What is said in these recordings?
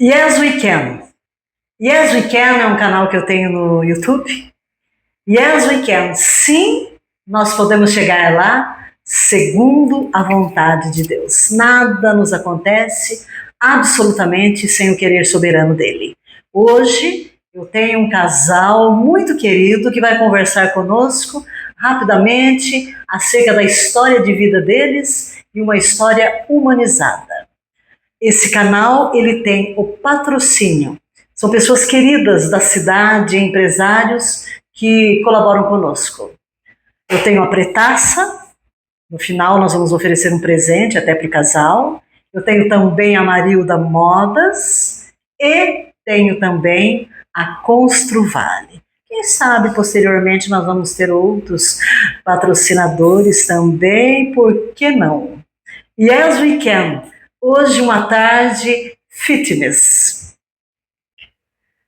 Yes We Can. Yes We Can é um canal que eu tenho no YouTube. Yes We Can. Sim, nós podemos chegar lá segundo a vontade de Deus. Nada nos acontece absolutamente sem o querer soberano dele. Hoje eu tenho um casal muito querido que vai conversar conosco rapidamente acerca da história de vida deles e uma história humanizada. Esse canal ele tem o patrocínio. São pessoas queridas da cidade, empresários que colaboram conosco. Eu tenho a Pretaça. No final nós vamos oferecer um presente até para o casal. Eu tenho também a Marilda Modas e tenho também a Construvale. Quem sabe posteriormente nós vamos ter outros patrocinadores também, por que não? Yes We Can. Hoje uma tarde fitness.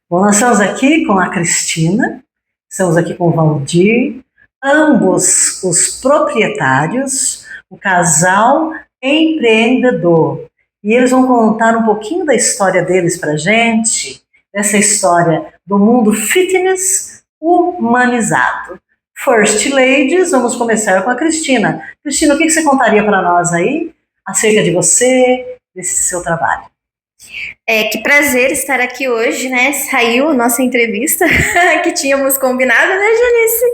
Bom, nós estamos aqui com a Cristina, estamos aqui com o Valdir, ambos os proprietários, o casal empreendedor. E eles vão contar um pouquinho da história deles para a gente, dessa história do mundo fitness humanizado. First Ladies, vamos começar com a Cristina. Cristina, o que você contaria para nós aí acerca de você, desse seu trabalho? Que prazer estar aqui hoje, né? Saiu a nossa entrevista que tínhamos combinado, né, Janice?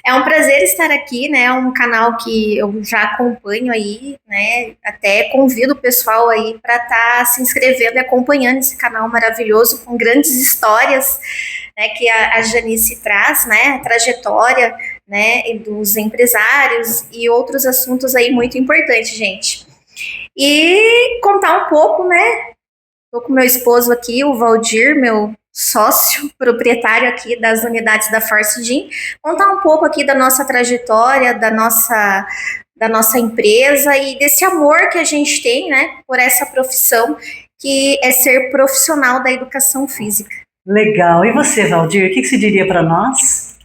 É um prazer estar aqui, né? É um canal que eu já acompanho aí, né? Até convido o pessoal aí para estar se inscrevendo e acompanhando esse canal maravilhoso com grandes histórias, né? Que a Janice traz, né? A trajetória, né? Dos empresários e outros assuntos aí muito importantes, gente. E contar um pouco, né? Estou com meu esposo aqui, o Valdir, meu sócio proprietário aqui das unidades da Force Gym, contar um pouco aqui da nossa trajetória, da nossa empresa e desse amor que a gente tem, né, por essa profissão, que é ser profissional da educação física. Legal. E você, Valdir, o que você diria para nós?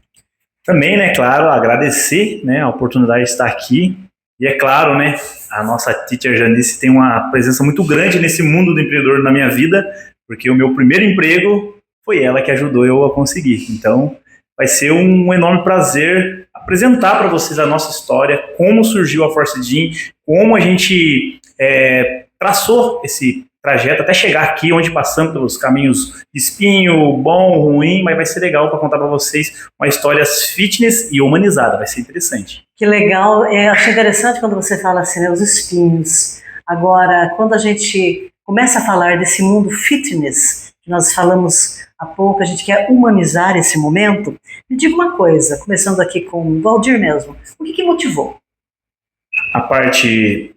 Também, né, claro, agradecer, né, a oportunidade de estar aqui. E é claro, né, a nossa teacher Janice tem uma presença muito grande nesse mundo do empreendedor na minha vida, porque o meu primeiro emprego foi ela que ajudou eu a conseguir. Então, vai ser um enorme prazer apresentar para vocês a nossa história, como surgiu a Force Gym, como a gente traçou esse trajeto até chegar aqui, onde passamos pelos caminhos espinho, bom, ruim, mas vai ser legal para contar para vocês uma história fitness e humanizada, vai ser interessante. Que legal, achei interessante quando você fala assim, né, os espinhos. Agora, quando a gente começa a falar desse mundo fitness, que nós falamos há pouco, a gente quer humanizar esse momento, me diga uma coisa, começando aqui com o Valdir mesmo, o que motivou? A parte,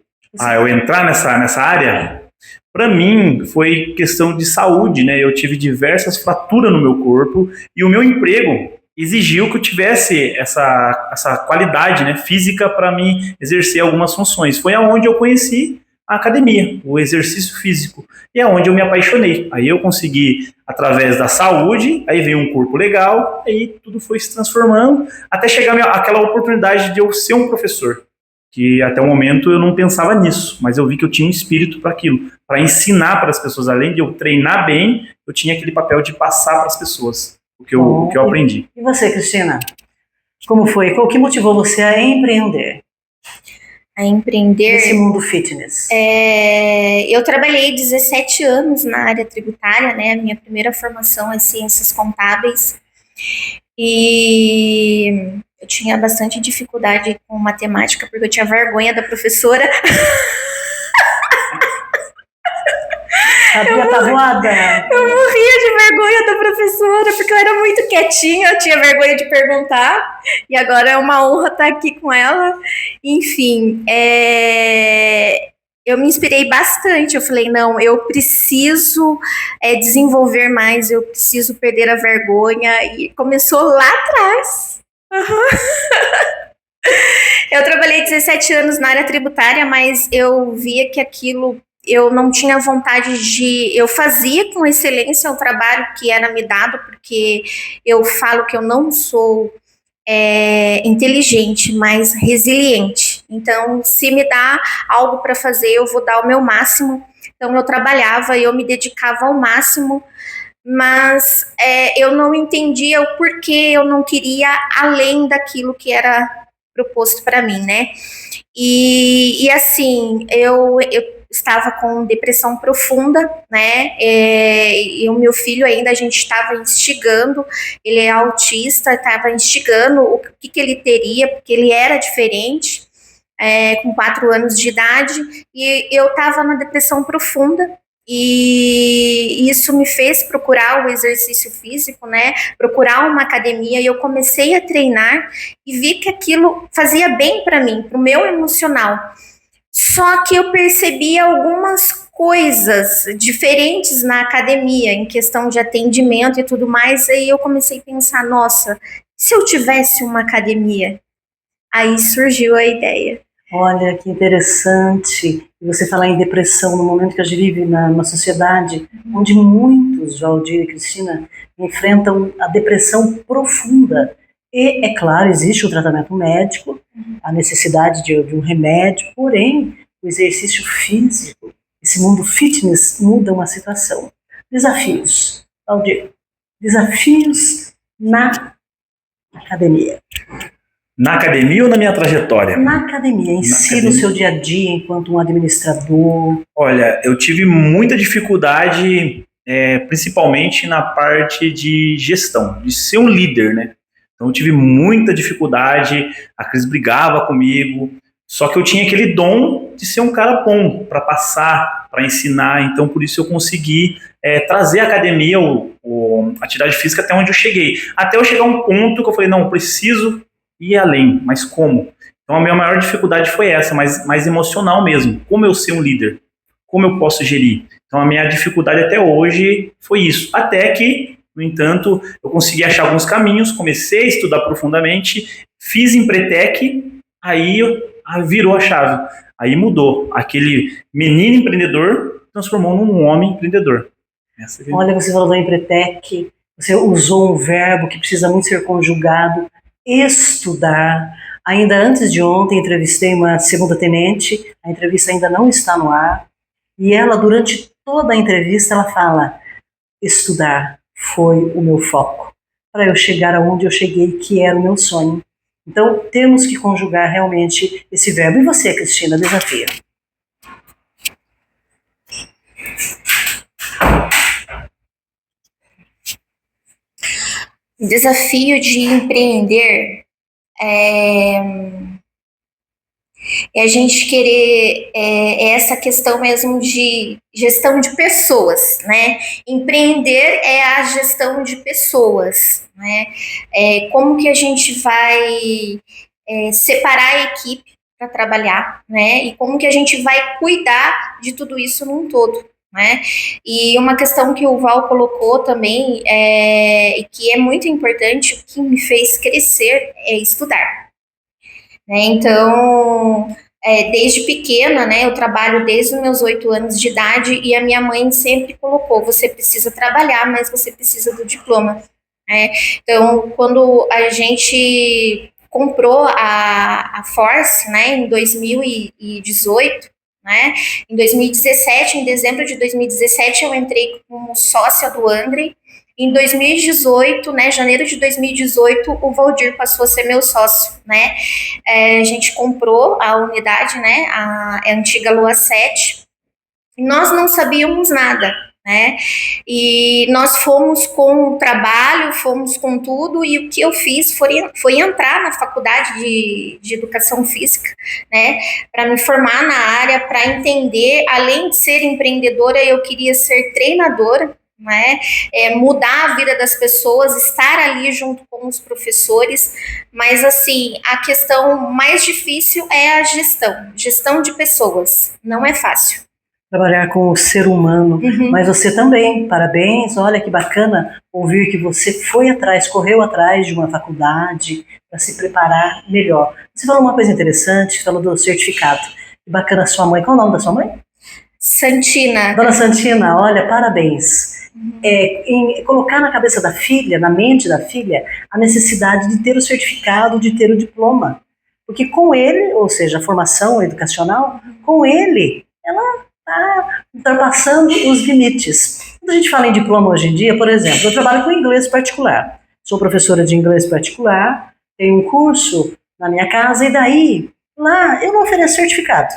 eu entrar nessa área, para mim foi questão de saúde, né? Eu tive diversas fraturas no meu corpo e o meu emprego exigiu que eu tivesse essa qualidade, né, física para mim exercer algumas funções. Foi aonde eu conheci a academia, o exercício físico, e é onde eu me apaixonei. Aí eu consegui, através da saúde, aí veio um corpo legal, aí tudo foi se transformando, até chegar aquela oportunidade de eu ser um professor, que até o momento eu não pensava nisso, mas eu vi que eu tinha um espírito para aquilo, para ensinar para as pessoas. Além de eu treinar bem, eu tinha aquele papel de passar para as pessoas o que eu aprendi. E você, Cristina? Como foi? O que motivou você a empreender? A empreender... Nesse mundo fitness. Eu trabalhei 17 anos na área tributária, né? A minha primeira formação é Ciências Contábeis. E eu tinha bastante dificuldade com matemática, porque eu tinha vergonha da professora. Eu morria de vergonha da professora, porque eu era muito quietinha, eu tinha vergonha de perguntar, e agora é uma honra estar aqui com ela. Enfim, eu me inspirei bastante, eu falei, não, eu preciso desenvolver mais, eu preciso perder a vergonha, e começou lá atrás. Eu trabalhei 17 anos na área tributária, mas eu via que aquilo... Eu não tinha vontade de... Eu fazia com excelência o trabalho que era me dado, porque eu falo que eu não sou inteligente, mas resiliente. Então, se me dá algo para fazer, eu vou dar o meu máximo Então eu trabalhava e eu me dedicava ao máximo, mas eu não entendia o porquê eu não queria além daquilo que era proposto para mim, né? E assim, eu estava com depressão profunda, né? E o meu filho ainda, a gente estava instigando, ele é autista, estava instigando o que ele teria, porque ele era diferente, com 4 anos de idade, e eu estava na depressão profunda. E isso me fez procurar o exercício físico, né? Procurar uma academia, e eu comecei a treinar e vi que aquilo fazia bem para mim, para o meu emocional. Só que eu percebi algumas coisas diferentes na academia, em questão de atendimento e tudo mais, aí eu comecei a pensar, nossa, se eu tivesse uma academia? Aí surgiu a ideia. Olha, que interessante você falar em depressão no momento que a gente vive numa sociedade onde muitos, Valdir e Cristina, enfrentam a depressão profunda. E, é claro, existe o tratamento médico, a necessidade de um remédio, porém, o exercício físico, esse mundo fitness muda uma situação. Desafios, Valdir, desafios na academia. Na academia ou na minha trajetória? Na academia, em si, no seu dia a dia, enquanto um administrador. Olha, eu tive muita dificuldade, principalmente na parte de gestão, de ser um líder, né? Então eu tive muita dificuldade, a Cris brigava comigo, só que eu tinha aquele dom de ser um cara bom, para passar, para ensinar, então por isso eu consegui trazer a academia, a atividade física até onde eu cheguei. Até eu chegar a um ponto que eu falei, não, eu preciso ir além, mas como? Então a minha maior dificuldade foi essa, mais emocional mesmo. Como eu ser um líder? Como eu posso gerir? Então a minha dificuldade até hoje foi isso. Até que, no entanto, eu consegui achar alguns caminhos, comecei a estudar profundamente, fiz Empretec, aí virou a chave. Aí mudou. Aquele menino empreendedor transformou num homem empreendedor. Olha, você falou da Empretec, você usou um verbo que precisa muito ser conjugado, estudar. Ainda antes de ontem, entrevistei uma segunda tenente, a entrevista ainda não está no ar, e ela, durante toda a entrevista, ela fala, estudar foi o meu foco, para eu chegar aonde eu cheguei, que era o meu sonho. Então, temos que conjugar realmente esse verbo. E você, Cristina, desafio? O desafio de empreender é a gente querer essa questão mesmo de gestão de pessoas, né? Empreender é a gestão de pessoas, né? Como que a gente vai separar a equipe para trabalhar, né? E como que a gente vai cuidar de tudo isso num todo, né? E uma questão que o Val colocou também, e que é muito importante, o que me fez crescer é estudar. Né? Então, desde pequena, né, eu trabalho desde os meus 8 anos de idade e a minha mãe sempre colocou, você precisa trabalhar, mas você precisa do diploma. Né? Então, quando a gente comprou a Force, né, em 2018, né, em 2017, em dezembro de 2017, eu entrei como sócia do André. Em 2018, né, janeiro de 2018, o Valdir passou a ser meu sócio, né? A gente comprou a unidade, né, a antiga Lua 7, e nós não sabíamos nada, né? E nós fomos com o trabalho, fomos com tudo, e o que eu fiz foi entrar na faculdade de educação física, né, para me formar na área, para entender, além de ser empreendedora, eu queria ser treinadora, né, mudar a vida das pessoas, estar ali junto com os professores, mas assim, a questão mais difícil é a gestão de pessoas, não é fácil. Trabalhar com o ser humano, mas você também, parabéns, olha que bacana ouvir que você foi atrás, correu atrás de uma faculdade para se preparar melhor. Você falou uma coisa interessante, falou do certificado, que bacana a sua mãe, qual é o nome da sua mãe? Santina. Dona Santina, olha, parabéns. Em colocar na cabeça da filha, na mente da filha, a necessidade de ter o certificado, de ter o diploma. Porque com ele, ou seja, a formação educacional, com ele, ela está ultrapassando os limites. Quando a gente fala em diploma hoje em dia, por exemplo, eu trabalho com inglês particular. Sou professora de inglês particular, tenho um curso na minha casa e daí, lá, eu não ofereço certificado.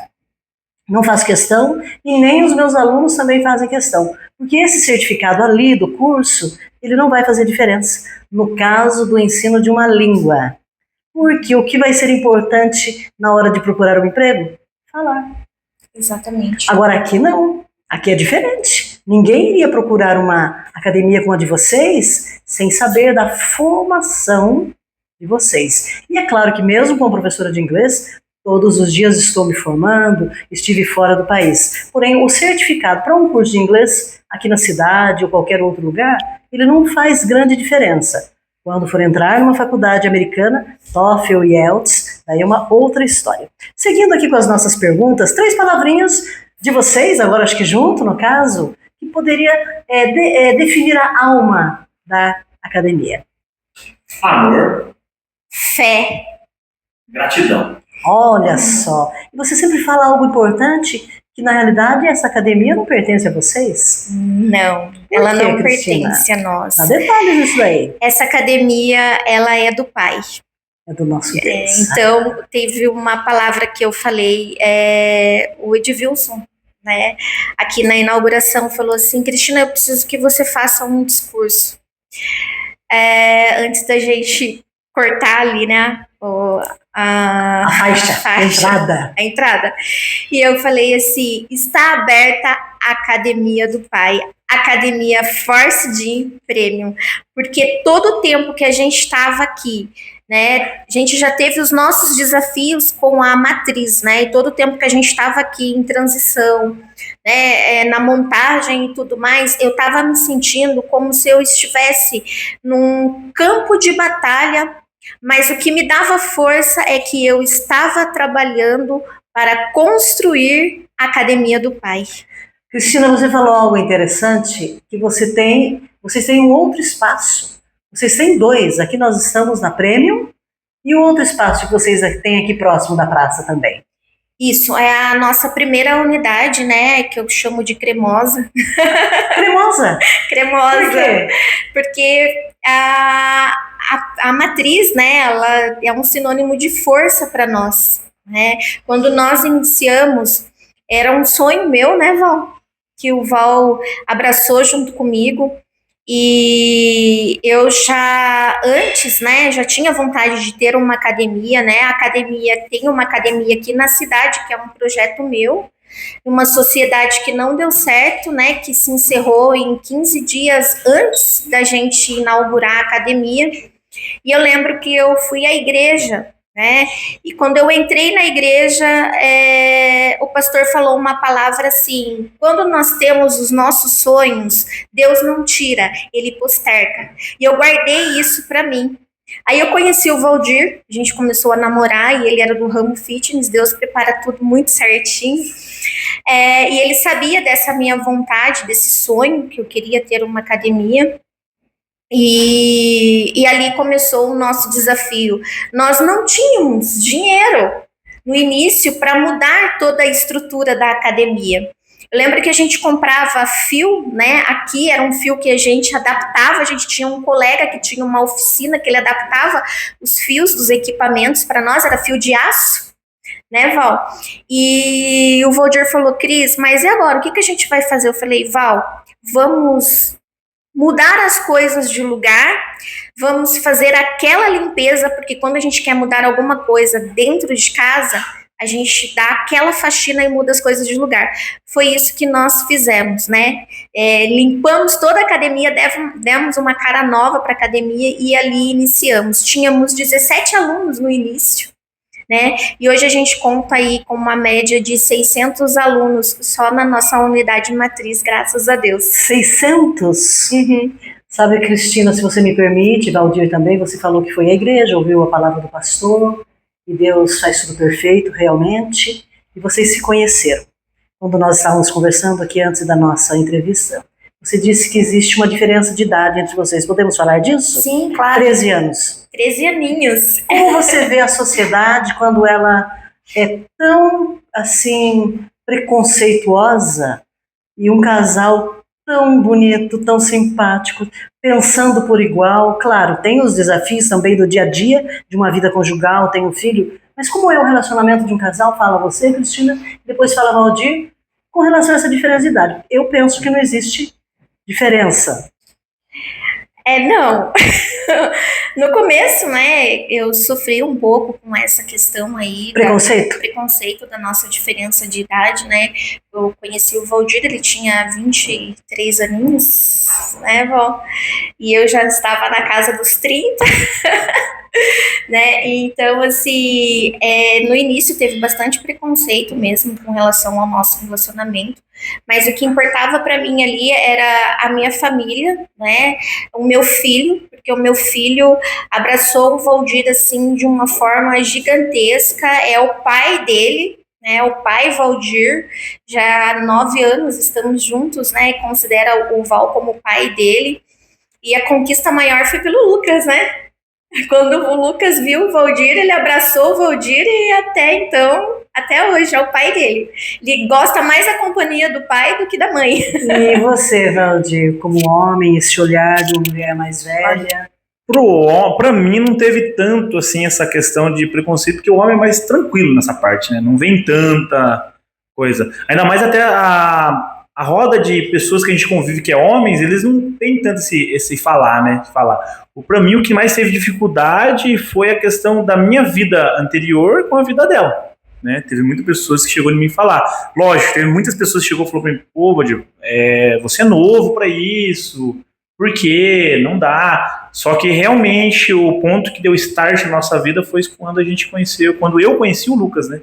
Não faço questão e nem os meus alunos também fazem questão. Porque esse certificado ali do curso, ele não vai fazer diferença no caso do ensino de uma língua. Porque o que vai ser importante na hora de procurar um emprego? Falar. Exatamente. Agora aqui não, aqui é diferente. Ninguém iria procurar uma academia como a de vocês sem saber da formação de vocês. E é claro que mesmo como professora de inglês, todos os dias estou me formando, estive fora do país. Porém, o certificado para um curso de inglês aqui na cidade ou qualquer outro lugar, ele não faz grande diferença. Quando for entrar numa faculdade americana, TOEFL e IELTS, daí é uma outra história. Seguindo aqui com as nossas perguntas, 3 palavrinhas de vocês, agora acho que junto, no caso, que poderia definir a alma da academia. Amor. Fé. Gratidão. Olha só, e você sempre fala algo importante, que na realidade essa academia não pertence a vocês? Não, ela Por quê, não Cristina? pertence a nós. Dá detalhes disso daí. Essa academia, ela é do Pai. É do nosso Deus. Então, teve uma palavra que eu falei, o Edvilson, né, aqui na inauguração, falou assim: Cristina, eu preciso que você faça um discurso. Antes da gente cortar ali, né, a faixa, a entrada. E eu falei assim: está aberta a Academia do Pai, Academia Force Gym Premium, porque todo o tempo que a gente estava aqui, né, a gente já teve os nossos desafios com a matriz, né, e todo o tempo que a gente estava aqui em transição, né, na montagem e tudo mais, eu estava me sentindo como se eu estivesse num campo de batalha, mas o que me dava força é que eu estava trabalhando para construir a Academia do Pai. Cristina, você falou algo interessante, que vocês têm um outro espaço. Vocês têm 2, aqui nós estamos na Premium, e o outro espaço que vocês têm aqui próximo da praça também. Isso, é a nossa primeira unidade, né, que eu chamo de cremosa. Cremosa? Cremosa. Por quê? Porque a matriz, né, ela é um sinônimo de força para nós, né? Quando nós iniciamos, era um sonho meu, né, Val? Que o Val abraçou junto comigo. E eu já antes, né, já tinha vontade de ter uma academia, né? A academia tem uma academia aqui na cidade, que é um projeto meu, uma sociedade que não deu certo, né, que se encerrou em 15 dias antes da gente inaugurar a academia. E eu lembro que eu fui à igreja, né? E quando eu entrei na igreja, o pastor falou uma palavra assim: quando nós temos os nossos sonhos, Deus não tira, Ele posterga. E eu guardei isso para mim. Aí eu conheci o Valdir, a gente começou a namorar e ele era do ramo fitness, Deus prepara tudo muito certinho. E ele sabia dessa minha vontade, desse sonho, que eu queria ter uma academia. E ali começou o nosso desafio. Nós não tínhamos dinheiro no início para mudar toda a estrutura da academia. Eu lembro que a gente comprava fio, né? Aqui era um fio que a gente adaptava, a gente tinha um colega que tinha uma oficina que ele adaptava os fios dos equipamentos para nós, era fio de aço, né, Val? E o Valdir falou: Cris, mas e agora? O que a gente vai fazer? Eu falei: Val, vamos mudar as coisas de lugar, vamos fazer aquela limpeza, porque quando a gente quer mudar alguma coisa dentro de casa, a gente dá aquela faxina e muda as coisas de lugar. Foi isso que nós fizemos, né? Limpamos toda a academia, demos uma cara nova para a academia e ali iniciamos. Tínhamos 17 alunos no início, né? E hoje a gente conta aí com uma média de 600 alunos só na nossa unidade matriz, graças a Deus. 600? Uhum. Sabe, Cristina, se você me permite, Valdir também, você falou que foi à igreja, ouviu a palavra do pastor, e Deus faz tudo perfeito, realmente, e vocês se conheceram. Quando nós estávamos conversando aqui antes da nossa entrevista, você disse que existe uma diferença de idade entre vocês. Podemos falar disso? Sim, claro. 13 anos. 13 aninhos. Como você vê a sociedade quando ela é tão, assim, preconceituosa e um casal tão bonito, tão simpático, pensando por igual. Claro, tem os desafios também do dia a dia, de uma vida conjugal, tem um filho, mas como é o relacionamento de um casal? Fala você, Cristina, depois fala Valdir, com relação a essa diferença de idade. Eu penso que não existe diferença. Não. No começo, né, eu sofri um pouco com essa questão aí. Preconceito da nossa diferença de idade, né? Eu conheci o Valdir, ele tinha 23 aninhos, né, Val? E eu já estava na casa dos 30. Né? Então, assim, no início teve bastante preconceito mesmo com relação ao nosso relacionamento, mas o que importava para mim ali era a minha família, né? O meu filho, porque o meu filho abraçou o Valdir assim de uma forma gigantesca, é o pai dele, né? O pai Valdir, já há 9 anos estamos juntos, né? E considera o Val como o pai dele. E a conquista maior foi pelo Lucas, né? Quando o Lucas viu o Valdir, ele abraçou o Valdir e até hoje, é o pai dele. Ele gosta mais da companhia do pai do que da mãe. E você, Valdir, como homem, esse olhar de uma mulher mais velha? Para mim não teve tanto assim essa questão de preconceito, porque o homem é mais tranquilo nessa parte, né? Não vem tanta coisa. Ainda mais até a roda de pessoas que a gente convive, que é homens, eles não têm tanto esse falar, né? Para mim, o que mais teve dificuldade foi a questão da minha vida anterior com a vida dela, né? Teve muitas pessoas que chegou em mim falar. Lógico, teve muitas pessoas que chegou e falou para mim, pô, Valdir, você é novo para isso, por quê? Não dá. Só que realmente o ponto que deu start na nossa vida foi quando quando eu conheci o Lucas, né?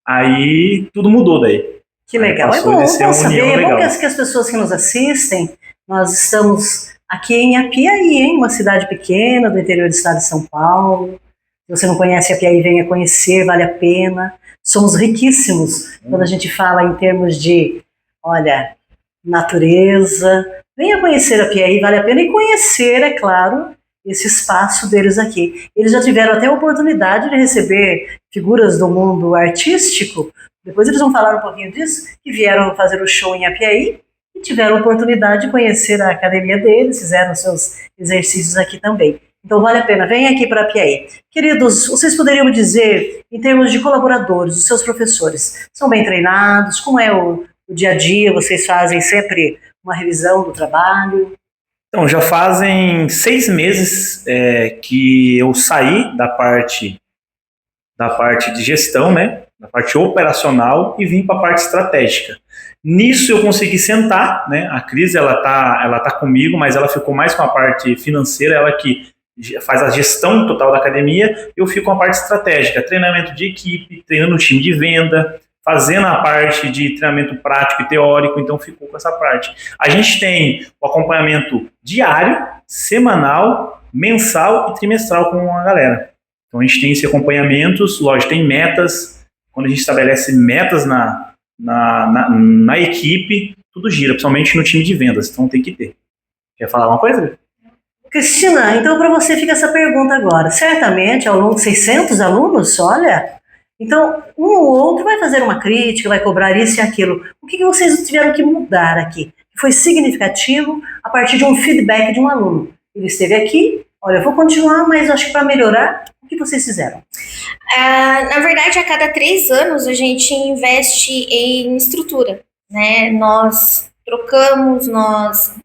Aí tudo mudou daí. Que legal, é bom saber, é bom que as pessoas que nos assistem, nós estamos aqui em Apiaí, uma cidade pequena do interior do estado de São Paulo. Se você não conhece Apiaí, venha conhecer, vale a pena. Somos riquíssimos quando a gente fala em termos de, natureza. Venha conhecer Apiaí, vale a pena, e conhecer, é claro, esse espaço deles aqui. Eles já tiveram até a oportunidade de receber figuras do mundo artístico. Depois eles vão falar um pouquinho disso, que vieram fazer o show em Apiaí e tiveram a oportunidade de conhecer a academia deles, fizeram seus exercícios aqui também. Então vale a pena, venha aqui para Apiaí. Queridos, vocês poderiam me dizer, em termos de colaboradores, os seus professores, são bem treinados? Como é o dia a dia? Vocês fazem sempre uma revisão do trabalho? Então, já fazem 6 meses que eu saí da parte de gestão, né? Da parte operacional, e vim para a parte estratégica. Nisso eu consegui sentar, né? A Cris, ela tá comigo, mas ela ficou mais com a parte financeira, ela que faz a gestão total da academia, eu fico com a parte estratégica, treinamento de equipe, treinando o time de venda, fazendo a parte de treinamento prático e teórico, então ficou com essa parte. A gente tem o acompanhamento diário, semanal, mensal e trimestral com a galera. Então a gente tem esse acompanhamento, lógico, tem metas. Quando a gente estabelece metas na equipe, tudo gira, principalmente no time de vendas, então tem que ter. Quer falar uma coisa? Cristina, então para você fica essa pergunta agora. Certamente, ao longo de 600 alunos, então um ou outro vai fazer uma crítica, vai cobrar isso e aquilo. O que vocês tiveram que mudar aqui? Foi significativo a partir de um feedback de um aluno. Ele esteve aqui, eu vou continuar, mas acho que para melhorar, o que vocês fizeram? Na verdade, a cada 3 anos a gente investe em estrutura, né? Nós trocamos, nós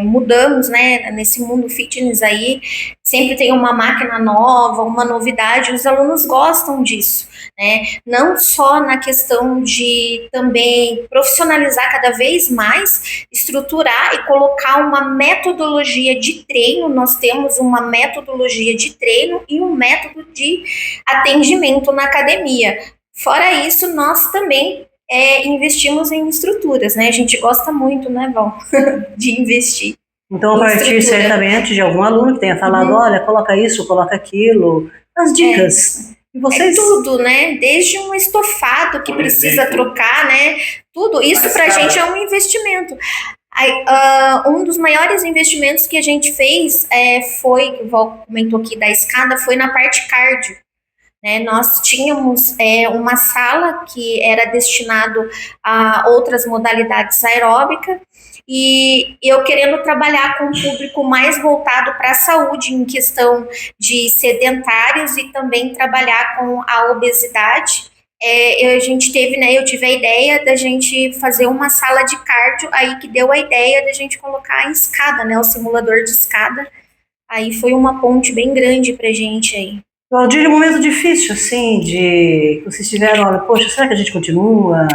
mudamos, né? Nesse mundo fitness aí, sempre tem uma máquina nova, uma novidade, os alunos gostam disso, né? Não só na questão de também profissionalizar cada vez mais, estruturar e colocar uma metodologia de treino. Nós temos uma metodologia de treino e um método de atendimento na academia. Fora isso, nós também investimos em estruturas, né? A gente gosta muito, né, Val, de investir. Então, a partir certamente de algum aluno que tenha falado, coloca isso, coloca aquilo, as dicas. E vocês... tudo, né? Desde um estofado que precisa trocar, né? Tudo. Isso pra gente é um investimento. Um dos maiores investimentos que a gente fez foi, que o Val comentou aqui da escada, foi na parte cardio. né? Nós tínhamos uma sala que era destinado a outras modalidades aeróbicas, e eu querendo trabalhar com um público mais voltado para a saúde, em questão de sedentários, e também trabalhar com a obesidade. A gente teve, né, eu tive a ideia da gente fazer uma sala de cardio, aí que deu a ideia da gente colocar a escada, né, o simulador de escada. Aí foi uma ponte bem grande pra gente aí. Valdir, um momento difícil, assim, de vocês tiveram, olha, poxa, será que a gente continua?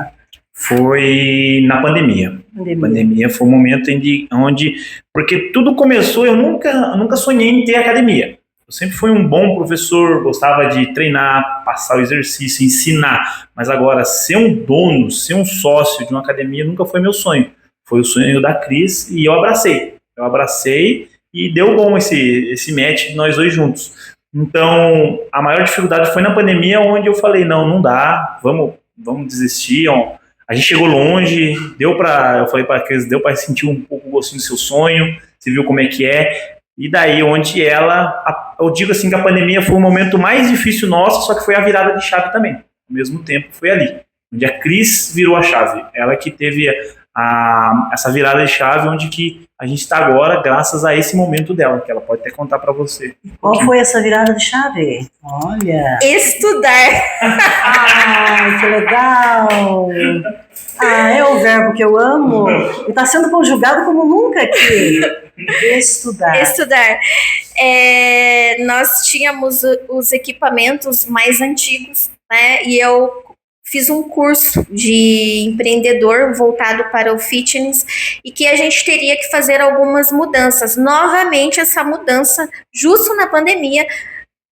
Foi na pandemia. Pandemia foi um momento onde, porque tudo começou, eu nunca sonhei em ter academia. Eu sempre fui um bom professor, gostava de treinar, passar o exercício, ensinar. Mas agora, ser um dono, ser um sócio de uma academia nunca foi meu sonho. Foi o sonho da Cris e eu abracei. Eu abracei e deu bom esse match de nós dois juntos. Então, a maior dificuldade foi na pandemia, onde eu falei, não dá, vamos desistir. Ó. A gente chegou longe, eu falei para a Cris, deu para sentir um pouco o gostinho do seu sonho, você viu como é que é. E daí, onde eu digo assim que a pandemia foi o momento mais difícil nosso, só que foi a virada de chave também. Ao mesmo tempo, foi ali, onde a Cris virou a chave. Ela que teve essa virada de chave, onde que a gente está agora, graças a esse momento dela, que ela pode até contar para você. Qual foi essa virada de chave? Olha! Estudar! Ai, que legal! É o verbo que eu amo. E está sendo conjugado como nunca aqui. Estudar. Estudar. Nós tínhamos os equipamentos mais antigos, né? E eu fiz um curso de empreendedor voltado para o fitness, e que a gente teria que fazer algumas mudanças. Novamente, essa mudança, justo na pandemia,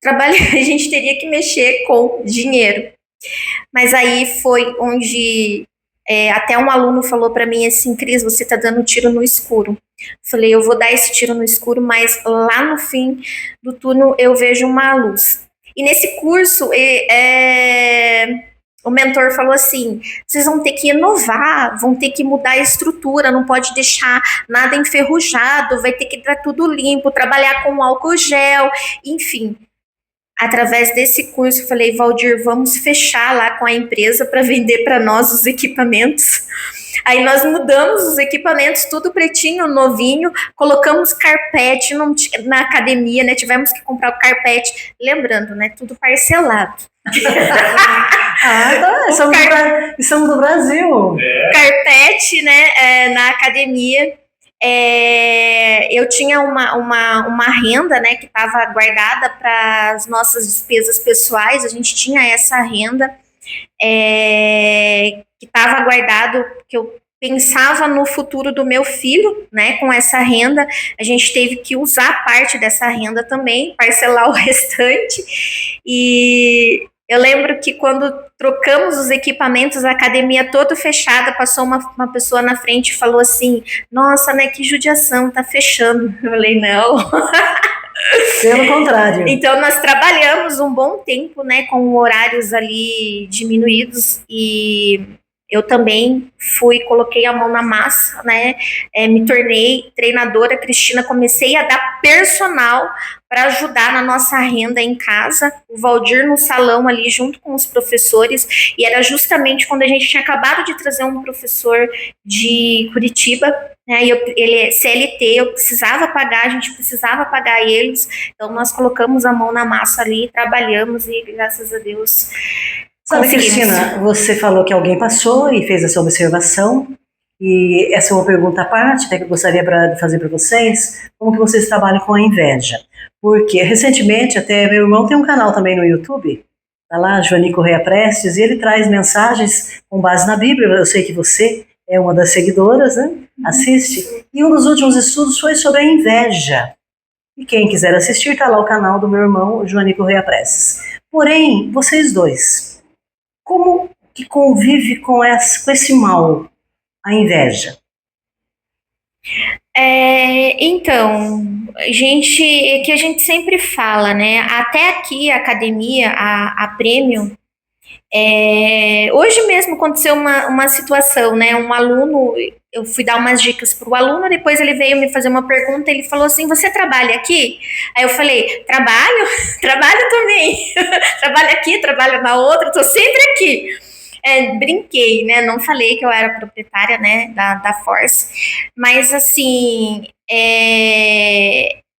a gente teria que mexer com dinheiro. Mas aí foi onde até um aluno falou para mim assim, Cris, você está dando tiro no escuro. Falei, eu vou dar esse tiro no escuro, mas lá no fim do túnel eu vejo uma luz. E nesse curso, o mentor falou assim, vocês vão ter que inovar, vão ter que mudar a estrutura, não pode deixar nada enferrujado, vai ter que dar tudo limpo, trabalhar com álcool gel, enfim. Através desse curso, eu falei, Valdir, vamos fechar lá com a empresa para vender para nós os equipamentos. Aí nós mudamos os equipamentos, tudo pretinho, novinho, colocamos carpete na academia, né? Tivemos que comprar o carpete, lembrando, né? Tudo parcelado. Somos do Brasil. Carpete, né? Na academia. Eu tinha uma renda, né, que estava guardada para as nossas despesas pessoais. A gente tinha essa renda que estava guardado, que eu pensava no futuro do meu filho, né, com essa renda. A gente teve que usar parte dessa renda também, parcelar o restante. E eu lembro que quando trocamos os equipamentos, a academia toda fechada, passou uma pessoa na frente e falou assim, nossa, né, que judiação, tá fechando. Eu falei, não. Pelo contrário. Então, nós trabalhamos um bom tempo, né, com horários ali diminuídos, e eu também coloquei a mão na massa, né, me tornei treinadora, Cristina, comecei a dar personal para ajudar na nossa renda em casa, o Valdir no salão ali junto com os professores, e era justamente quando a gente tinha acabado de trazer um professor de Curitiba, né, ele é CLT, a gente precisava pagar eles, então nós colocamos a mão na massa ali, trabalhamos e graças a Deus... Sabe, Cristina, você falou que alguém passou e fez essa observação, e essa é uma pergunta à parte, até que eu gostaria de fazer para vocês, como que vocês trabalham com a inveja? Porque recentemente, até meu irmão tem um canal também no YouTube, tá lá, Joani Correia Prestes, e ele traz mensagens com base na Bíblia. Eu sei que você é uma das seguidoras, né? Assiste. E um dos últimos estudos foi sobre a inveja. E quem quiser assistir, tá lá o canal do meu irmão, Joani Correia Prestes. Porém, vocês dois, como que convive com esse mal, a inveja? Então, que a gente sempre fala, né? Até aqui a academia, a Premium, hoje mesmo aconteceu uma situação, né? Um aluno, eu fui dar umas dicas para o aluno, depois ele veio me fazer uma pergunta, ele falou assim, você trabalha aqui? Aí eu falei, trabalho também. também. Trabalho aqui, trabalho na outra, tô sempre aqui. Brinquei, né? Não falei que eu era proprietária, né, da Force, mas assim,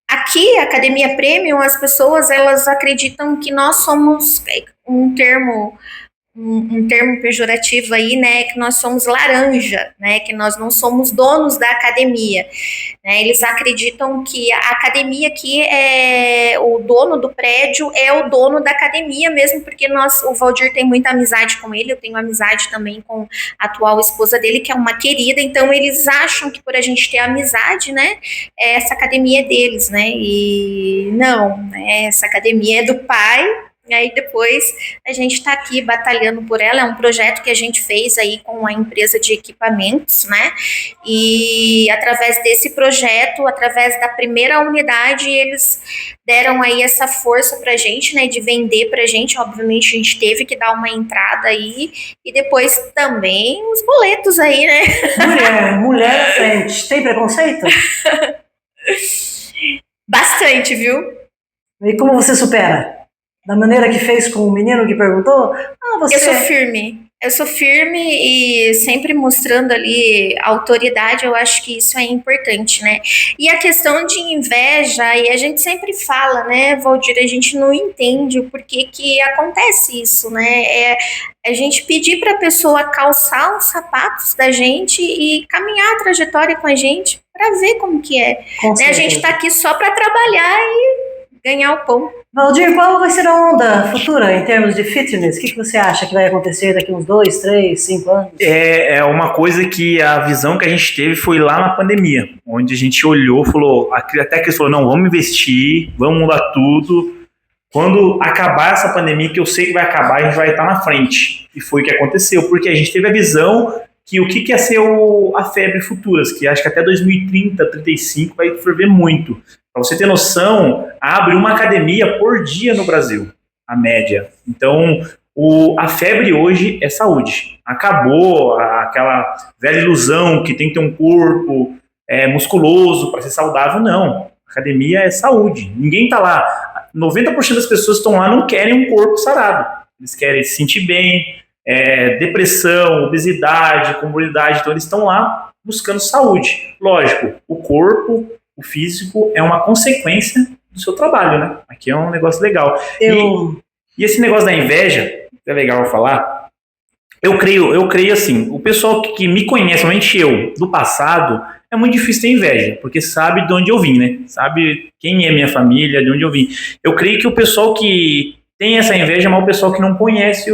aqui, Academia Premium, as pessoas elas acreditam que nós somos um termo pejorativo aí, né, que nós somos laranja, né, que nós não somos donos da academia, né, eles acreditam que a academia aqui o dono do prédio é o dono da academia mesmo, porque o Valdir tem muita amizade com ele, eu tenho amizade também com a atual esposa dele, que é uma querida, então eles acham que por a gente ter amizade, né, essa academia é deles, né, e não, né, essa academia é do pai. E aí depois a gente está aqui batalhando por ela, é um projeto que a gente fez aí com a empresa de equipamentos, né, e através desse projeto, através da primeira unidade, eles deram aí essa força pra gente, né, de vender pra gente, obviamente a gente teve que dar uma entrada aí, e depois também os boletos aí, né. Mulher à frente, tem preconceito? Bastante, viu? E como você supera? Da maneira que fez com o menino que perguntou? Eu sou firme e sempre mostrando ali a autoridade, eu acho que isso é importante, né? E a questão de inveja, e a gente sempre fala, né, Valdir, a gente não entende o porquê que acontece isso, né? A gente pedir para a pessoa calçar os sapatos da gente e caminhar a trajetória com a gente para ver como que é. Né? A gente está aqui só para trabalhar e ganhar o pão. Valdir, qual vai ser a onda futura em termos de fitness? O que você acha que vai acontecer daqui uns 2, 3, 5 anos? É uma coisa que a visão que a gente teve foi lá na pandemia, onde a gente olhou, falou, até que eles falaram, não, vamos investir, vamos mudar tudo. Quando acabar essa pandemia, que eu sei que vai acabar, a gente vai estar na frente. E foi o que aconteceu, porque a gente teve a visão que o que ia ser a febre futuras, que acho que até 2030, 35 vai ferver muito. Para você ter noção, abre uma academia por dia no Brasil, a média. Então, a febre hoje é saúde. Acabou aquela velha ilusão que tem que ter um corpo musculoso para ser saudável. Não, academia é saúde. Ninguém está lá. 90% das pessoas que estão lá não querem um corpo sarado. Eles querem se sentir bem, depressão, obesidade, comorbidade. Então, eles estão lá buscando saúde. Lógico, o corpo... O físico é uma consequência do seu trabalho, né? Aqui é um negócio legal. E esse negócio da inveja, é legal falar, eu creio assim, o pessoal que me conhece, somente eu, do passado, é muito difícil ter inveja, porque sabe de onde eu vim, né? Sabe quem é minha família, de onde eu vim. Eu creio que o pessoal que tem essa inveja é o pessoal que não conhece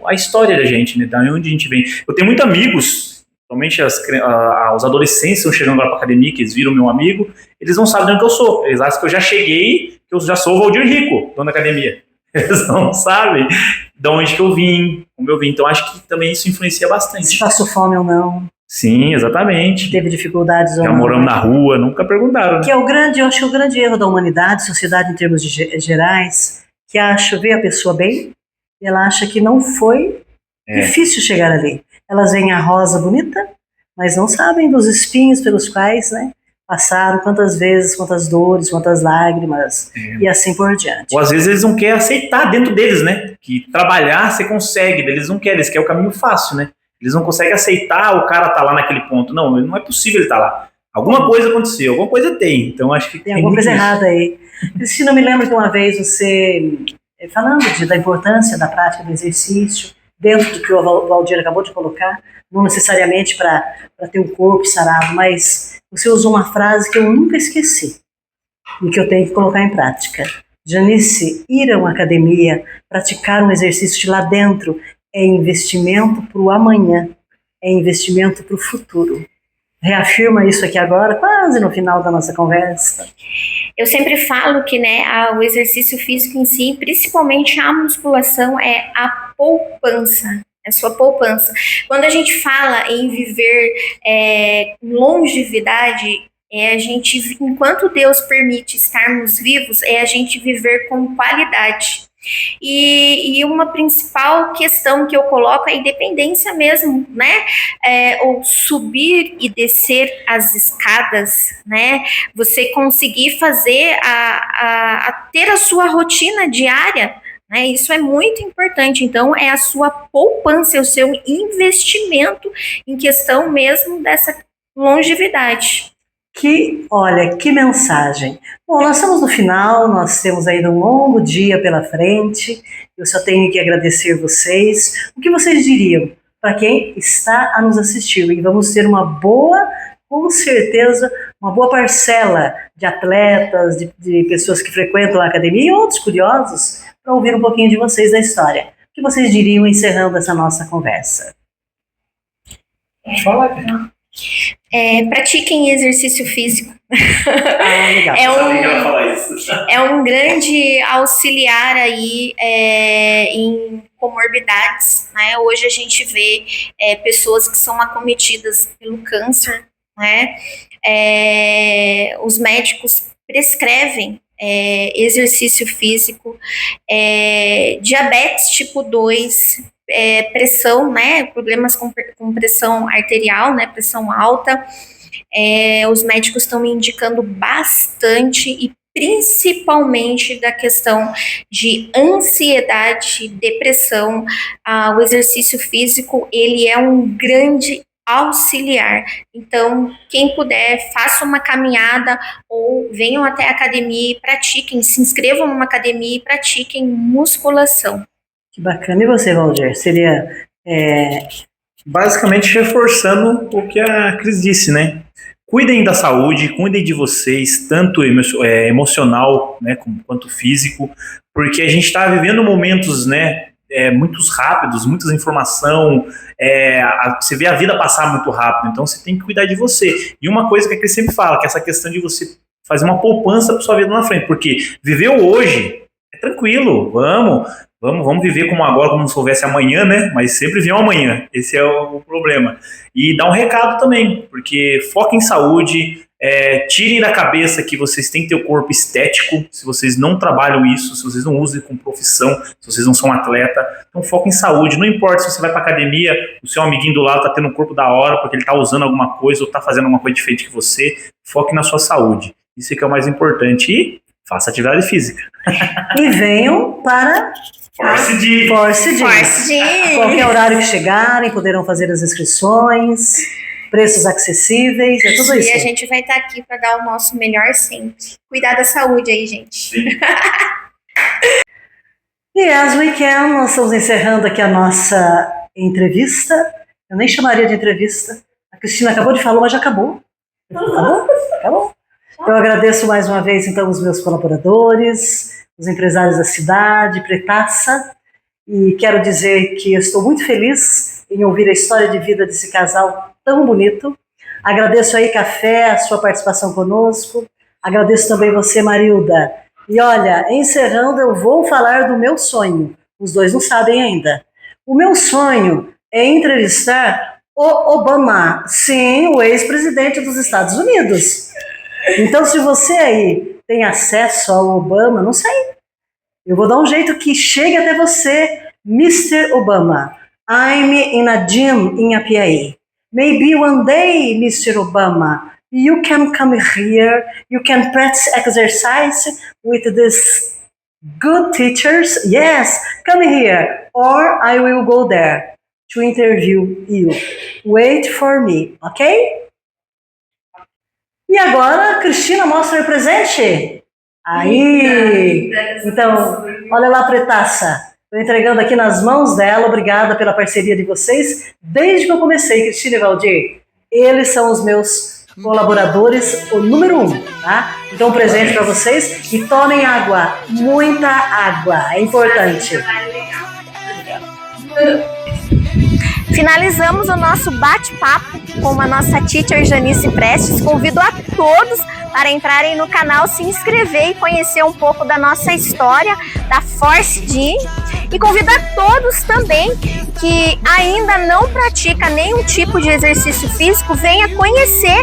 a história da gente, né? Da onde a gente vem. Eu tenho muitos amigos, somente os adolescentes estão chegando lá para a academia, que eles viram meu amigo, eles não sabem de onde eu sou. Eles acham que eu já cheguei, que eu já sou o Valdir Rico, dono da academia. Eles não sabem de onde que eu vim, como eu vim. Então, acho que também isso influencia bastante. Se passou fome ou não. Sim, exatamente. Teve dificuldades ou não. Já moramos na rua, nunca perguntaram. Né? Que é eu acho que é o grande erro da humanidade, sociedade em termos gerais, que vê a pessoa bem, e ela acha que não foi difícil chegar ali. Elas veem a rosa bonita, mas não sabem dos espinhos pelos quais, né, passaram, quantas vezes, quantas dores, quantas lágrimas, e assim por diante. Ou às vezes eles não querem aceitar dentro deles, né, que trabalhar você consegue, eles não querem, eles querem o caminho fácil, né, eles não conseguem aceitar o cara tá lá naquele ponto, não é possível ele tá lá. Alguma coisa aconteceu, alguma coisa tem, então acho que tem alguma coisa errada aí. Cristina, me lembro que uma vez você, falando da importância da prática do exercício, dentro do que o Valdir acabou de colocar, não necessariamente para ter um corpo sarado, mas você usou uma frase que eu nunca esqueci e que eu tenho que colocar em prática. Janice, ir a uma academia, praticar um exercício de lá dentro é investimento para o amanhã, é investimento para o futuro. Reafirma isso aqui agora, quase no final da nossa conversa. Eu sempre falo que, né, o exercício físico em si, principalmente a musculação, é a poupança, é a sua poupança. Quando a gente fala em viver longevidade, a gente, enquanto Deus permite estarmos vivos, a gente viver com qualidade. E uma principal questão que eu coloco é a independência mesmo, né? Ou subir e descer as escadas, né? Você conseguir fazer ter a sua rotina diária, né? Isso é muito importante. Então, é a sua poupança, é o seu investimento em questão mesmo dessa longevidade. Olha, que mensagem. Bom, nós estamos no final, nós temos ainda um longo dia pela frente. Eu só tenho que agradecer vocês. O que vocês diriam para quem está a nos assistir? E vamos ter com certeza, uma boa parcela de atletas, de pessoas que frequentam a academia e outros curiosos para ouvir um pouquinho de vocês da história. O que vocês diriam encerrando essa nossa conversa? Fala, cara. Pratiquem exercício físico. Legal. É um grande auxiliar aí em comorbidades, né? Hoje a gente vê pessoas que são acometidas pelo câncer, né? Os médicos prescrevem exercício físico, diabetes tipo 2, pressão, né? Problemas com pressão arterial, né? Pressão alta. Os médicos estão me indicando bastante e principalmente da questão de ansiedade, depressão. O exercício físico, ele é um grande auxiliar. Então, quem puder, faça uma caminhada ou venham até a academia e pratiquem, se inscrevam numa academia e pratiquem musculação. Que bacana. E você, Valdir? Seria... Basicamente reforçando o que a Cris disse, né? Cuidem da saúde, cuidem de vocês, tanto emocional, né, quanto físico, porque a gente está vivendo momentos, né, muito rápidos, muita informação, você vê a vida passar muito rápido, então você tem que cuidar de você. E uma coisa que a Cris sempre fala, que é essa questão de você fazer uma poupança para sua vida na frente, porque viveu hoje é tranquilo, vamos viver como agora, como se houvesse amanhã, né? Mas sempre vem um amanhã, esse é o problema. E dá um recado também, porque foquem em saúde, tirem da cabeça que vocês têm que ter o corpo estético, se vocês não trabalham isso, se vocês não usam com profissão, se vocês não são atleta, então foquem em saúde, não importa se você vai pra academia, o seu amiguinho do lado tá tendo um corpo da hora, porque ele tá usando alguma coisa ou tá fazendo alguma coisa diferente que você, foque na sua saúde, isso é que é o mais importante, e faça atividade física. E venham para... Force Gym. A qualquer horário que chegarem, poderão fazer as inscrições, preços acessíveis, tudo isso. E a gente vai estar aqui para dar o nosso melhor sempre. Cuidar da saúde aí, gente. E as we can, nós estamos encerrando aqui a nossa entrevista. Eu nem chamaria de entrevista. A Cristina acabou de falar, mas já acabou. Acabou. Eu agradeço mais uma vez, então, os meus colaboradores, os empresários da cidade, Pretaça, e quero dizer que eu estou muito feliz em ouvir a história de vida desse casal tão bonito. Agradeço aí, Café, a sua participação conosco. Agradeço também você, Marilda. E olha, encerrando, eu vou falar do meu sonho. Os dois não sabem ainda. O meu sonho é entrevistar o Obama, sim, o ex-presidente dos Estados Unidos. Então, se você aí tem acesso ao Obama, não sei. Eu vou dar um jeito que chegue até você, Mr. Obama. I'm in a gym in Apiaí. Maybe one day, Mr. Obama, you can come here, you can practice exercise with these good teachers. Yes, come here, or I will go there to interview you. Wait for me, ok? E agora, Cristina, mostra o presente. Aí! Então, olha lá, Pretaça. Estou entregando aqui nas mãos dela. Obrigada pela parceria de vocês. Desde que eu comecei, Cristina e Valdir, eles são os meus colaboradores, o número 1, tá? Então, um presente para vocês. E tomem água, muita água. É importante. Finalizamos o nosso bate-papo com a nossa teacher Janice Prestes. Convido a todos para entrarem no canal, se inscrever e conhecer um pouco da nossa história da Force Gym. E convido a todos também que ainda não pratica nenhum tipo de exercício físico, venha conhecer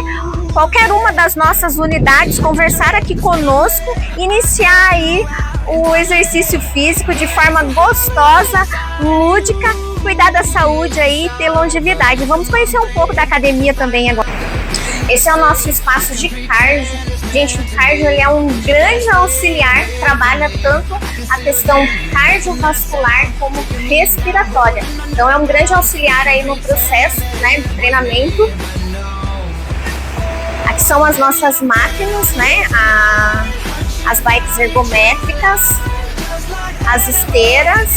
qualquer uma das nossas unidades, conversar aqui conosco, iniciar aí o exercício físico de forma gostosa, lúdica, cuidar da saúde aí e ter longevidade. Vamos conhecer um pouco da academia também agora. Esse é o nosso espaço de cardio, Gente, o cardio ele é um grande auxiliar, trabalha tanto a questão cardiovascular como respiratória. Então é um grande auxiliar aí no processo, né, de treinamento. Aqui são as nossas máquinas, né, as bikes ergométricas, as esteiras.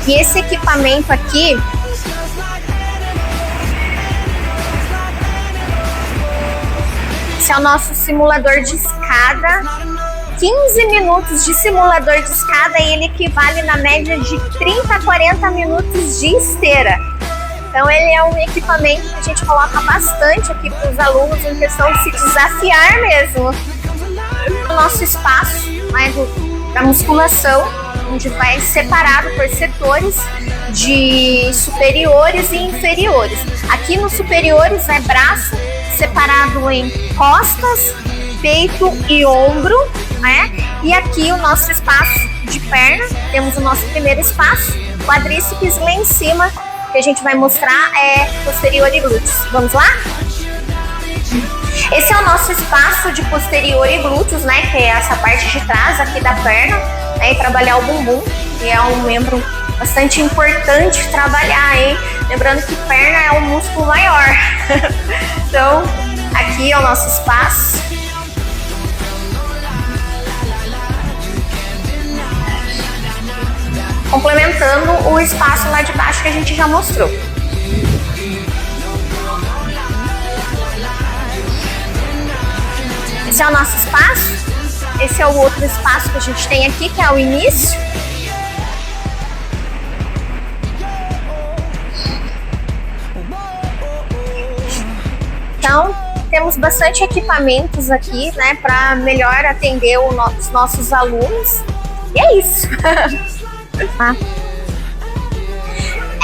E esse equipamento aqui, esse é o nosso simulador de escada. 15 minutos de simulador de escada e ele equivale na média de 30 a 40 minutos de esteira. Então ele é um equipamento que a gente coloca bastante aqui para os alunos em questão de se desafiar mesmo. O nosso espaço, né, da musculação, onde vai separado por setores de superiores e inferiores. Aqui nos superiores é braço separado em costas, peito e ombro, né? E aqui o nosso espaço de perna, temos o nosso primeiro espaço, quadríceps lá em cima, que a gente vai mostrar é posterior e glúteos. Vamos lá? Esse é o nosso espaço de posterior e glúteos, né? Que é essa parte de trás aqui da perna, né? E trabalhar o bumbum, que é um membro bastante importante trabalhar, hein? Lembrando que perna é um músculo maior. Então, aqui é o nosso espaço. Complementando o espaço lá de baixo que a gente já mostrou. Esse é o nosso espaço. Esse é o outro espaço que a gente tem aqui, que é o início. Então, temos bastante equipamentos aqui, né, para melhor atender os nossos alunos. E é isso.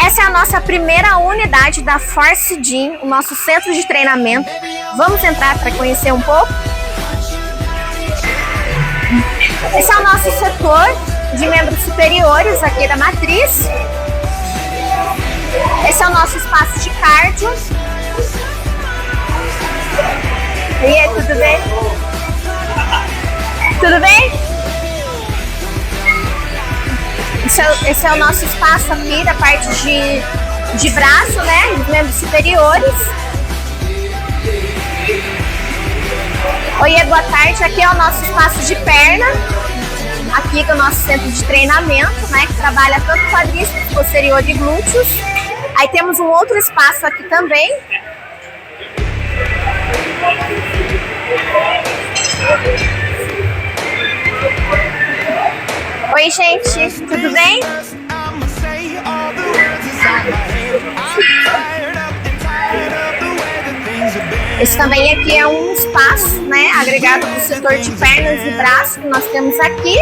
Essa é a nossa primeira unidade da Force Gym, o nosso centro de treinamento. Vamos entrar para conhecer um pouco? Esse é o nosso setor de membros superiores aqui da matriz. Esse é o nosso espaço de cardio. E aí, tudo bem? Tudo bem? Esse é o nosso espaço aqui da parte de braço, né? Dos membros superiores. Oi, boa tarde. Aqui é o nosso espaço de perna. Aqui é o nosso centro de treinamento, né? Que trabalha tanto quadríceps, posterior e glúteos. Aí temos um outro espaço aqui também. Oi, gente, tudo bem? Esse também aqui é um espaço, né, agregado para o setor de pernas e braços que nós temos aqui.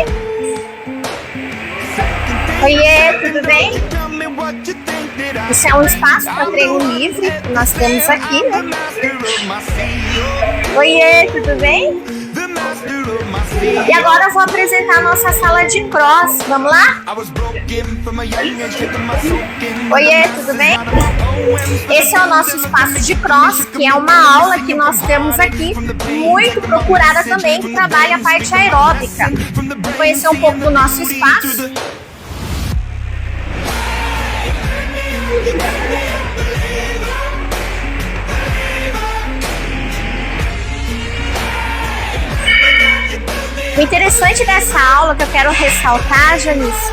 Oiê, tudo bem? Esse é um espaço para treino livre que nós temos aqui, né? Oiê, tudo bem? E agora eu vou apresentar a nossa sala de cross. Vamos lá? Oiê, tudo bem? Esse é o nosso espaço de cross, que é uma aula que nós temos aqui, muito procurada também, que trabalha a parte aeróbica. Vamos conhecer um pouco do nosso espaço. O interessante dessa aula que eu quero ressaltar, Janice,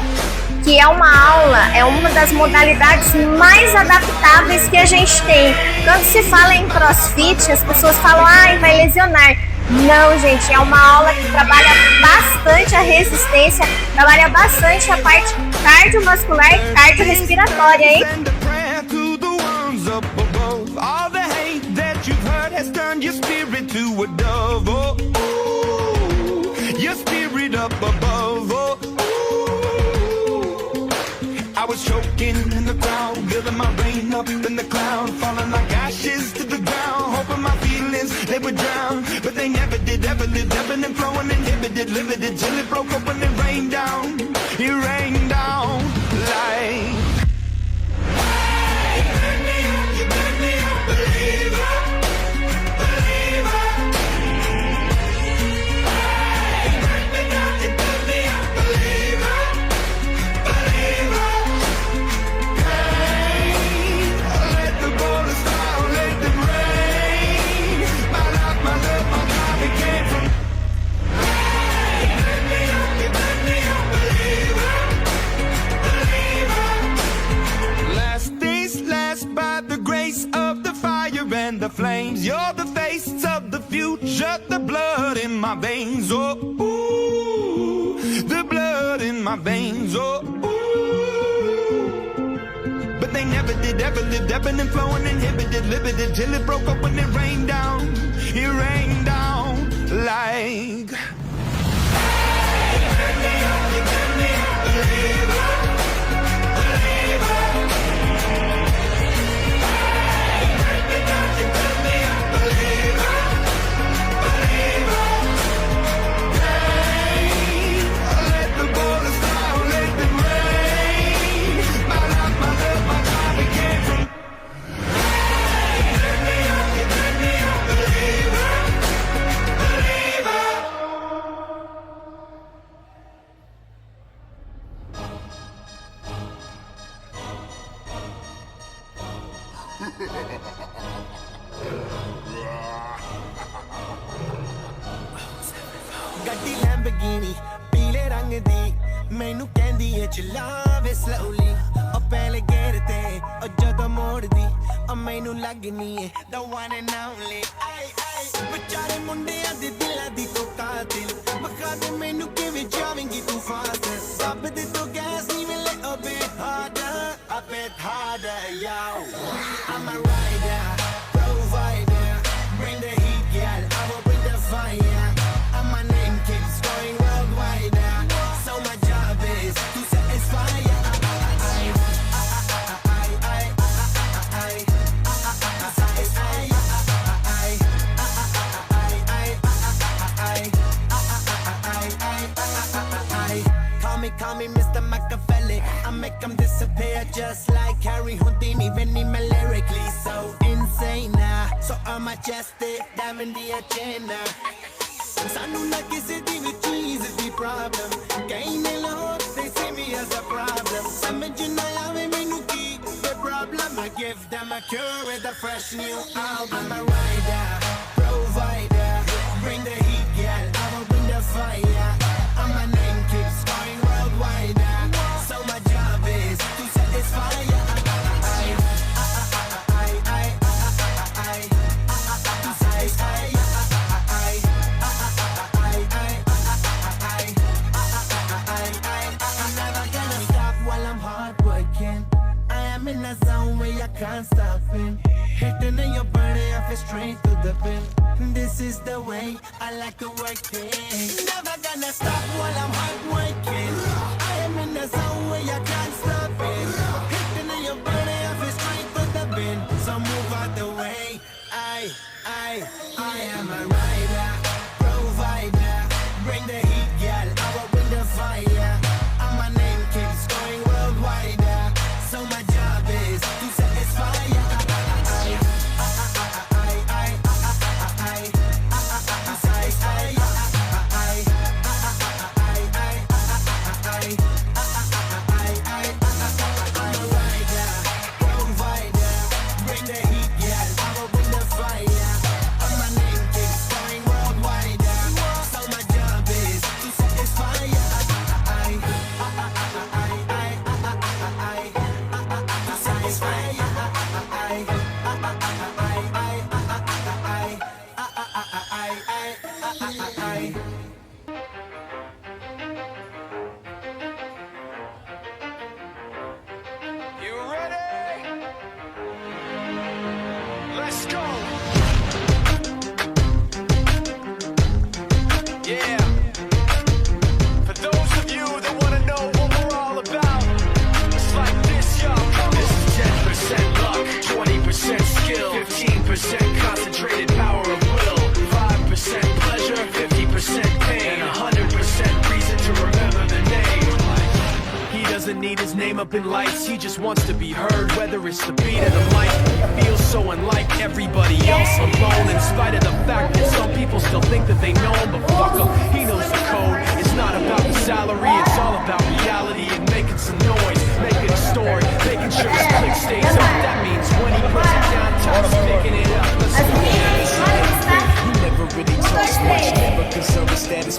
que é uma das modalidades mais adaptáveis que a gente tem. Quando se fala em CrossFit, as pessoas falam, ai, vai lesionar. Não, gente, é uma aula que trabalha bastante a resistência, trabalha bastante a parte cardiovascular e cardiorrespiratória, hein? I was choking in the crowd, building my rain up in the cloud, falling like ashes to the ground, hoping my feelings, they would drown, but they never did, ever lived, ebbing and flowing, inhibited, limited, till it broke up when it rained down like Shut the blood in my veins, oh, ooh, the blood in my veins, oh, ooh. But they never did, ever lived, ebbing and flowing, inhibited, limited, till it broke up when it rained down like. ਗੱਡੀ ਲੈਂਬਰਗਿਨੀ ਪੀਲੇ ਰੰਗ ਦੀ ਮੈਨੂੰ ਕਹਿੰਦੀ ਏ ਚਲਾਵੇ ਸਲੋਲੀ ਉਹ ਪਹਿਲੇ ਗੇਰ ਤੇ ਉਹ ਜਦੋਂ ਮੋੜਦੀ ਉਹ ਮੈਨੂੰ ਲੱਗਨੀ ਏ the one and only ਆਈ ਆਈ ਵਿਚਾਰੇ ਮੁੰਡਿਆਂ ਦੇ ਦਿਲਾਂ ਦੀ ਤੂੰ ਕਾਤਿਲ ਮਖਾ ਦੇ ਮੈਨੂੰ ਕਿਵੇਂ ਜਾਵੇਂਗੀ ਤੂੰ ਫਾਸਟ ਸਭ ਦੇ ਤੂੰ ਗੈਸ ਨਹੀਂ ਮਿਲੇ a bit harder yo I'm a rider provider bring the heat girl I will bring the fire and my name keeps going worldwide so my job is to satisfy Call me Mr. Machiavelli I make them disappear just like Harry Houdini Benny me lyrically so insane so I'm majestic diamond the agenda Sanu na kisi di with cheese is the problem Gain alone they see me as a problem Samajh na aave mainu ki the problem I give them a cure with a fresh new album I'm a rider provider bring the heat girl I will bring the fire and my name keeps going worldwide so my job is to satisfy I'm never gonna stop while I'm hard working I am in a zone where I can't stop it hitting in your body I feel straight to the pin this is the way I like to work it never gonna stop while I'm hard working I am in a zone where I can't stop it hitting in your body I feel straight to the bin so move out the way I am a rider provider bring the heat girl I will bring the fire and my name keeps going worldwide so my job is to satisfy You ready? Let's go. Yeah. For those of you that want to know what we're all about, it's like this, y'all. This is 10% luck, 20% skill, 15% concentrated power of will, 5% pleasure, 50% pain, and 100% reason to remember the name. He doesn't need his name up in lights, he just wants to be heard, whether it's the beat of the mic. He feels so unlike everybody else, alone, in spite of the fact that some people still think that they know him, but fuck him, he knows the code. It's not about the salary, it's all about reality and making some noise, making a story, making sure his click stays up. That means when he puts it down, Tom's picking it up. Let's go. He never really talks much, never concerned with status.